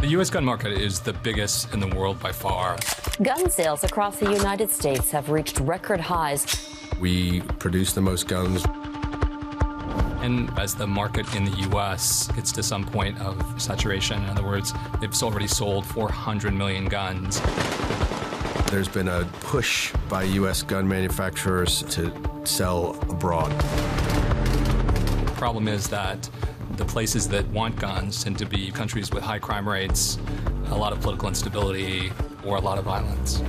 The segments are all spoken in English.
The U.S. gun market is the biggest in the world by far. Gun sales across the United States have reached record highs. We produce the most guns. And as the market in the U.S. gets to some point of saturation, in other words, they've already sold 400 million guns. There's been a push by U.S. gun manufacturers to sell abroad. The problem is that the places that want guns tend to be countries with high crime rates, a lot of political instability, or a lot of violence.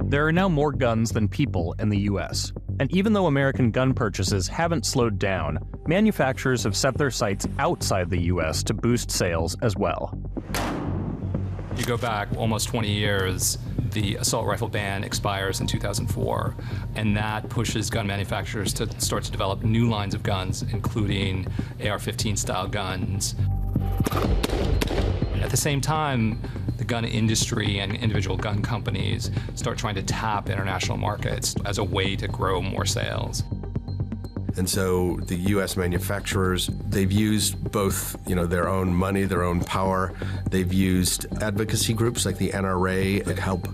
There are now more guns than people in the U.S. And even though American gun purchases haven't slowed down, manufacturers have set their sights outside the U.S. to boost sales as well. You go back almost 20 years, the assault rifle ban expires in 2004, and that pushes gun manufacturers to start to develop new lines of guns, including AR-15 style guns. At the same time, the gun industry and individual gun companies start trying to tap international markets as a way to grow more sales. And so the U.S. manufacturers, they've used both, their own money, their own power. They've used advocacy groups like the NRA that help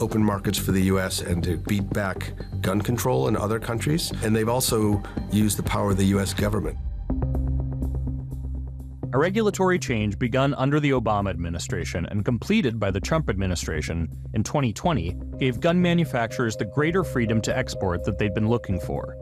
open markets for the U.S. and to beat back gun control in other countries. And they've also used the power of the U.S. government. A regulatory change begun under the Obama administration and completed by the Trump administration in 2020 gave gun manufacturers the greater freedom to export that they'd been looking for.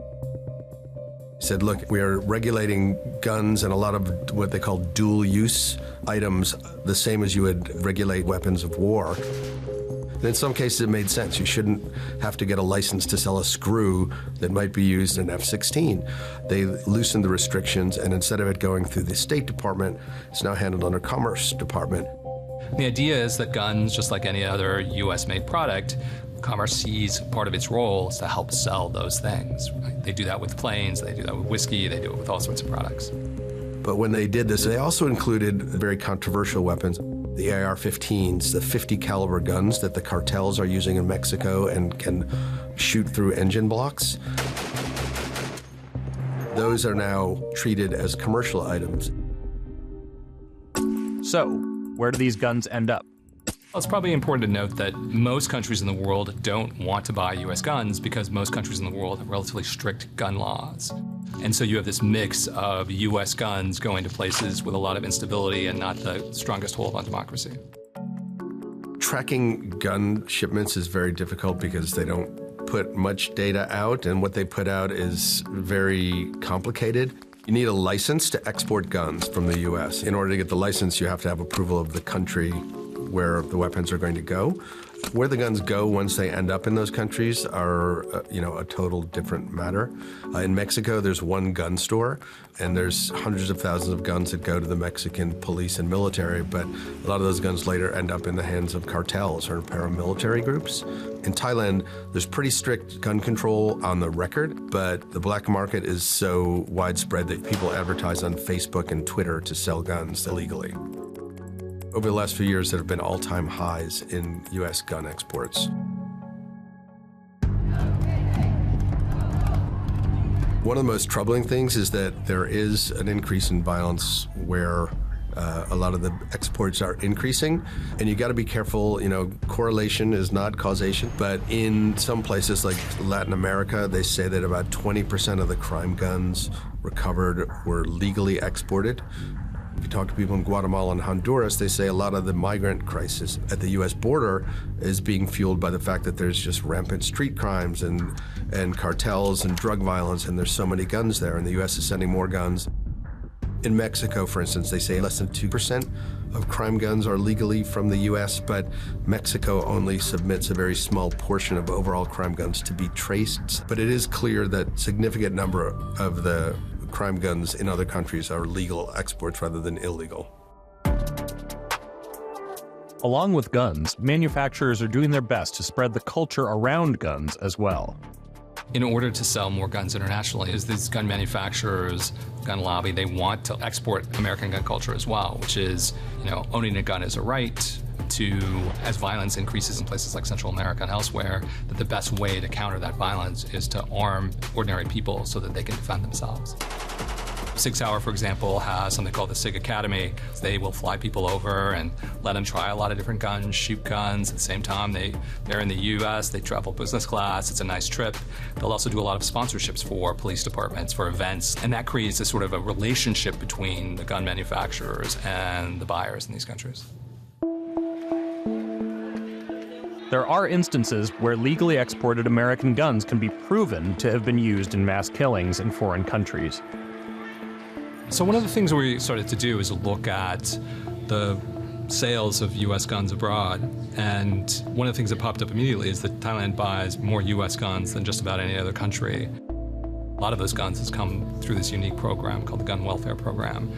Said, look, we are regulating guns and a lot of what they call dual-use items the same as you would regulate weapons of war. And in some cases, it made sense. You shouldn't have to get a license to sell a screw that might be used in F-16. They loosened the restrictions, and instead of it going through the State Department, it's now handled under Commerce Department. The idea is that guns, just like any other U.S.-made product, Commerce sees part of its role is to help sell those things. Right? They do that with planes, they do that with whiskey, they do it with all sorts of products. But when they did this, they also included very controversial weapons. The AR-15s, the 50 caliber guns that the cartels are using in Mexico and can shoot through engine blocks. Those are now treated as commercial items. So, where do these guns end up? Well, it's probably important to note that most countries in the world don't want to buy U.S. guns because most countries in the world have relatively strict gun laws. And so you have this mix of U.S. guns going to places with a lot of instability and not the strongest hold on democracy. Tracking gun shipments is very difficult because they don't put much data out, and what they put out is very complicated. You need a license to export guns from the U.S. In order to get the license, you have to have approval of the country where the weapons are going to go. Where the guns go once they end up in those countries are, a total different matter. In Mexico, there's one gun store, and there's hundreds of thousands of guns that go to the Mexican police and military, but a lot of those guns later end up in the hands of cartels or paramilitary groups. In Thailand, there's pretty strict gun control on the record, but the black market is so widespread that people advertise on Facebook and Twitter to sell guns illegally. Over the last few years, there have been all-time highs in U.S. gun exports. One of the most troubling things is that there is an increase in violence where a lot of the exports are increasing, and you got to be careful. Correlation is not causation, but in some places like Latin America, they say that about 20% of the crime guns recovered were legally exported. If you talk to people in Guatemala and Honduras, they say a lot of the migrant crisis at the U.S. border is being fueled by the fact that there's just rampant street crimes and cartels and drug violence, and there's so many guns there, and the U.S. is sending more guns. In Mexico, for instance, they say less than 2% of crime guns are legally from the U.S., but Mexico only submits a very small portion of overall crime guns to be traced. But it is clear that a significant number of the crime guns in other countries are legal exports rather than illegal. Along with guns, manufacturers are doing their best to spread the culture around guns as well. In order to sell more guns internationally, is these gun manufacturers, gun lobby, they want to export American gun culture as well, which is, owning a gun is a right, to, as violence increases in places like Central America and elsewhere, that the best way to counter that violence is to arm ordinary people so that they can defend themselves. Sig Sauer, for example, has something called the Sig Academy. They will fly people over and let them try a lot of different guns, shoot guns. At the same time, they're in the U.S., they travel business class. It's a nice trip. They'll also do a lot of sponsorships for police departments, for events, and that creates a sort of a relationship between the gun manufacturers and the buyers in these countries. There are instances where legally exported American guns can be proven to have been used in mass killings in foreign countries. So one of the things we started to do is look at the sales of U.S. guns abroad, and one of the things that popped up immediately is that Thailand buys more U.S. guns than just about any other country. A lot of those guns has come through this unique program called the Gun Welfare Program.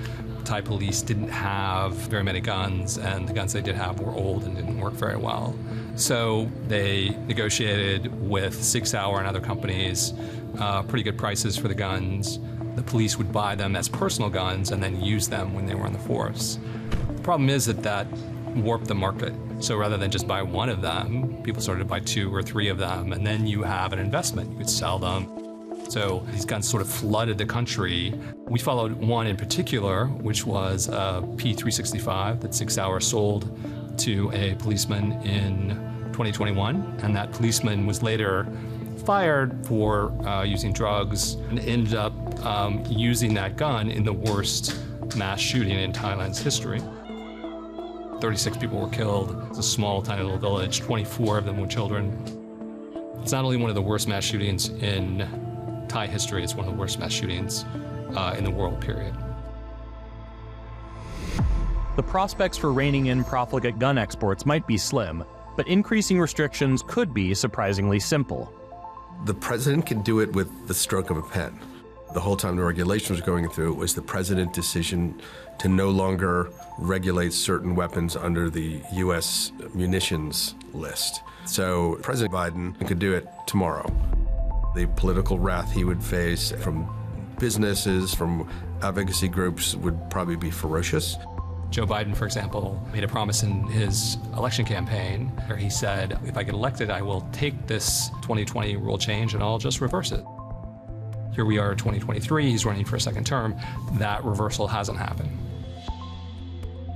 Thai police didn't have very many guns, and the guns they did have were old and didn't work very well. So they negotiated with Sig Sauer and other companies pretty good prices for the guns. The police would buy them as personal guns and then use them when they were on the force. The problem is that warped the market. So rather than just buy one of them, people started to buy 2 or 3 of them, and then you have an investment. You could sell them. So these guns sort of flooded the country. We followed one in particular, which was a P365 that Sig Sauer sold to a policeman in 2021, and that policeman was later fired for using drugs and ended up using that gun in the worst mass shooting in Thailand's history. 36 people were killed. It's a small, tiny little village. 24 of them were children. It's not only one of the worst mass shootings in Thai history, it's one of the worst mass shootings in the world, period. The prospects for reining in profligate gun exports might be slim, but increasing restrictions could be surprisingly simple. The president can do it with the stroke of a pen. The whole time the regulation was going through, it was the president's decision to no longer regulate certain weapons under the U.S. munitions list. So President Biden could do it tomorrow. The political wrath he would face from businesses, from advocacy groups would probably be ferocious. Joe Biden, for example, made a promise in his election campaign where he said, if I get elected, I will take this 2020 rule change and I'll just reverse it. Here we are, 2023, he's running for a second term. That reversal hasn't happened.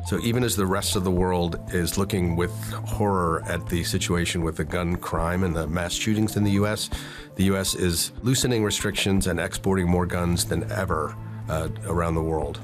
So even as the rest of the world is looking with horror at the situation with the gun crime and the mass shootings in the U.S. is loosening restrictions and exporting more guns than ever around the world.